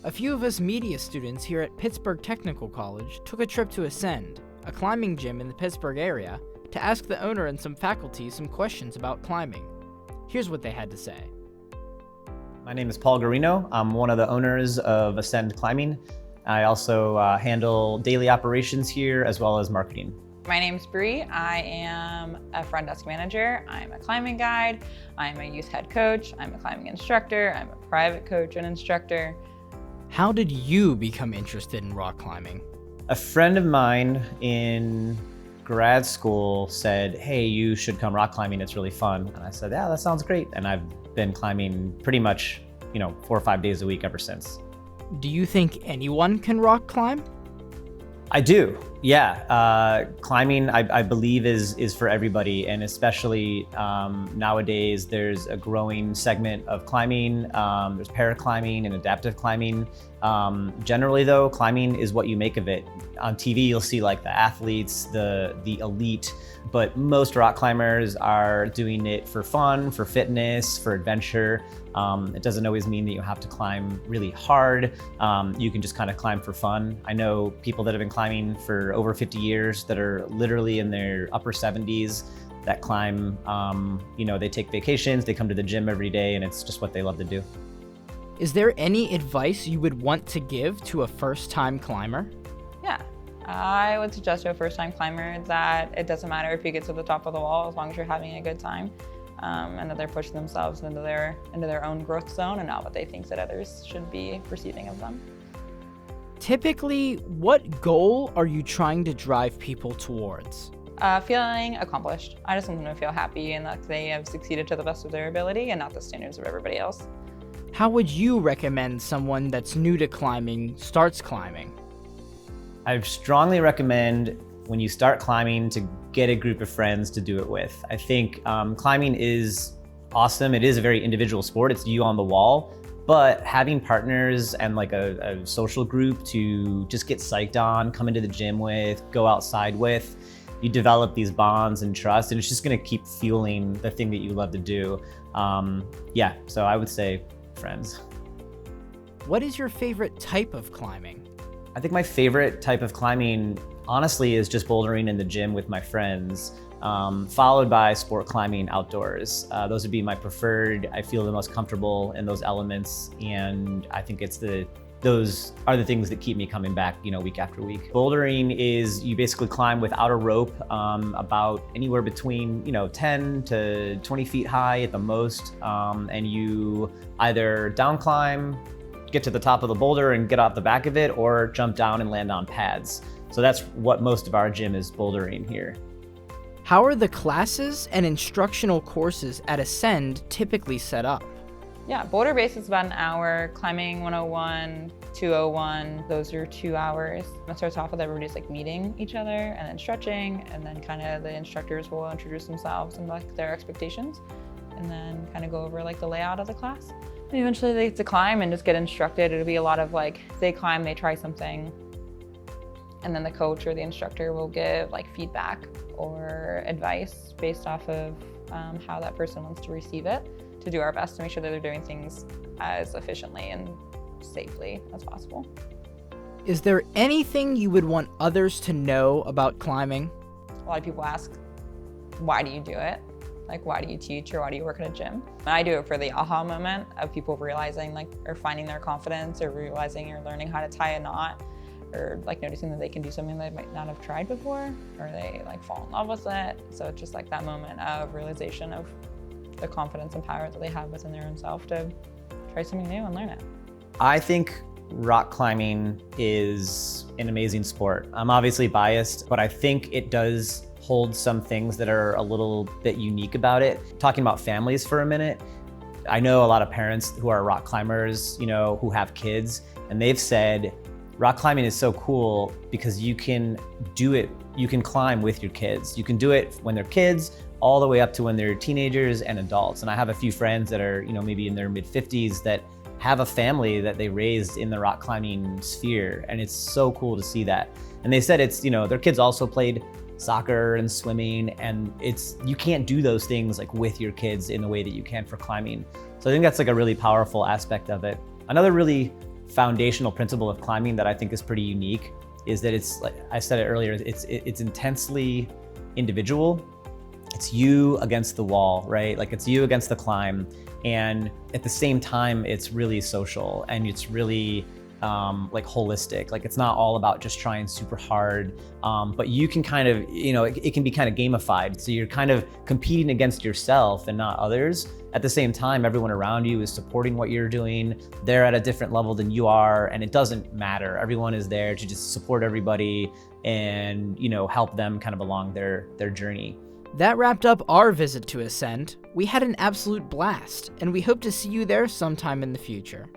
A few of us media students here at Pittsburgh Technical College took a trip to Ascend, a climbing gym in the Pittsburgh area, to ask the owner and some faculty some questions about climbing. Here's what they had to say. My name is Paul Garino. I'm one of the owners of Ascend Climbing. I also handle daily operations here as well as marketing. My name's Bree. I am a front desk manager. I'm a climbing guide. I'm a youth head coach. I'm a climbing instructor. I'm a private coach and instructor. How did you become interested in rock climbing? A friend of mine in grad school said, hey, you should come rock climbing, it's really fun. And I said, yeah, that sounds great. And I've been climbing pretty much, 4 or 5 days a week ever since. Do you think anyone can rock climb? I do, yeah. Climbing, I believe, is for everybody, and especially nowadays, there's a growing segment of climbing. There's paraclimbing and adaptive climbing. Generally, though, climbing is what you make of it. On TV, you'll see like the athletes, the elite, but most rock climbers are doing it for fun, for fitness, for adventure. It doesn't always mean that you have to climb really hard. You can just kind of climb for fun. I know people that have been climbing for over 50 years that are literally in their upper 70s that climb. They take vacations, they come to the gym every day, and it's just what they love to do. Is there any advice you would want to give to a first-time climber? Yeah, I would suggest to a first-time climber that it doesn't matter if you get to the top of the wall as long as you're having a good time. And that they're pushing themselves into their own growth zone and not what they think that others should be perceiving of them. Typically, what goal are you trying to drive people towards? Feeling accomplished. I just want them to feel happy and that they have succeeded to the best of their ability and not the standards of everybody else. How would you recommend someone that's new to climbing starts climbing? I strongly recommend when you start climbing to get a group of friends to do it with. I think climbing is awesome. It is a very individual sport. It's you on the wall, but having partners and like a social group to just get psyched on, come into the gym with, go outside with, you develop these bonds and trust, and it's just gonna keep fueling the thing that you love to do. So I would say friends. What is your favorite type of climbing? I think my favorite type of climbing, honestly, is just bouldering in the gym with my friends, followed by sport climbing outdoors. Those would be my preferred. I feel the most comfortable in those elements, and I think those are the things that keep me coming back, week after week. Bouldering is you basically climb without a rope, about anywhere between 10 to 20 feet high at the most, and you either down climb, get to the top of the boulder and get off the back of it, or jump down and land on pads. So that's what most of our gym is bouldering here. How are the classes and instructional courses at Ascend typically set up? Yeah, boulder base is about an hour, climbing 101, 201, those are 2 hours. It starts off with everybody's meeting each other and then stretching, and then kind of the instructors will introduce themselves and their expectations, and then kind of go over the layout of the class. And eventually they get to climb and just get instructed. It'll be a lot of they climb, they try something, and then the coach or the instructor will give feedback or advice based off of how that person wants to receive it, to do our best to make sure that they're doing things as efficiently and safely as possible. Is there anything you would want others to know about climbing? A lot of people ask, why do you do it? Why do you teach, or why do you work at a gym? And I do it for the aha moment of people realizing or finding their confidence, or realizing or learning how to tie a knot, or noticing that they can do something they might not have tried before, or they fall in love with it. So it's just that moment of realization of the confidence and power that they have within their own self to try something new and learn it. I think rock climbing is an amazing sport. I'm obviously biased, but I think it does hold some things that are a little bit unique about it. Talking about families for a minute, I know a lot of parents who are rock climbers, who have kids, and they've said, rock climbing is so cool because you can do it, you can climb with your kids. You can do it when they're kids, all the way up to when they're teenagers and adults. And I have a few friends that are, maybe in their mid-50s that have a family that they raised in the rock climbing sphere. And it's so cool to see that. And they said it's, their kids also played soccer and swimming, and you can't do those things with your kids in the way that you can for climbing. So I think that's a really powerful aspect of it. Another really foundational principle of climbing that I think is pretty unique is that it's, like I said it earlier, it's intensely individual. It's you against the wall, right? Like it's you against the climb. And at the same time, it's really social and it's really like holistic. Like it's not all about just trying super hard, but you can kind of, it can be kind of gamified. So you're kind of competing against yourself and not others. At the same time, everyone around you is supporting what you're doing. They're at a different level than you are, and it doesn't matter. Everyone is there to just support everybody and, help them kind of along their journey. That wrapped up our visit to Ascend. We had an absolute blast, and we hope to see you there sometime in the future.